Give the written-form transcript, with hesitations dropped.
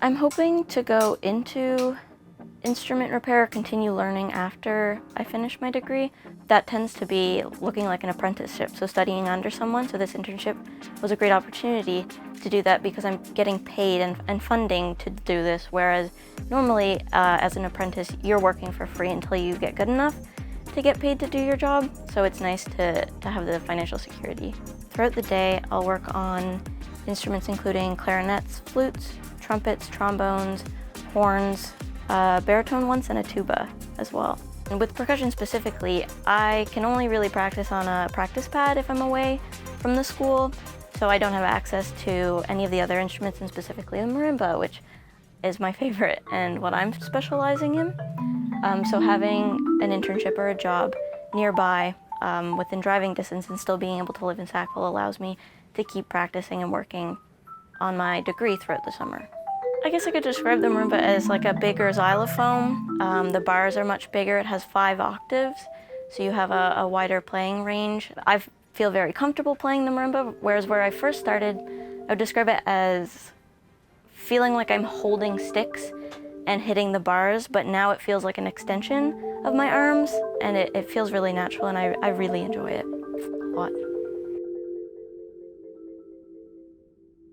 I'm hoping to go into instrument repair, continue learning after I finish my degree. That tends to be looking like an apprenticeship, so studying under someone. So this internship was a great opportunity to do that because I'm getting paid and funding to do this, whereas normally as an apprentice, you're working for free until you get good enough to get paid to do your job. So it's nice to have the financial security. Throughout the day, I'll work on instruments including clarinets, flutes, trumpets, trombones, horns, baritone once, and a tuba as well. And with percussion specifically, I can only really practice on a practice pad if I'm away from the school, so I don't have access to any of the other instruments, and specifically the marimba, which is my favorite and what I'm specializing in. So having an internship or a job nearby within driving distance and still being able to live in Sackville allows me to keep practicing and working on my degree throughout the summer. I guess I could describe the marimba as like a bigger xylophone. The bars are much bigger. It has 5 octaves, so you have a wider playing range. I feel very comfortable playing the marimba, whereas where I first started, I would describe it as feeling like I'm holding sticks and hitting the bars, but now it feels like an extension of my arms, and it feels really natural, and I really enjoy it a lot.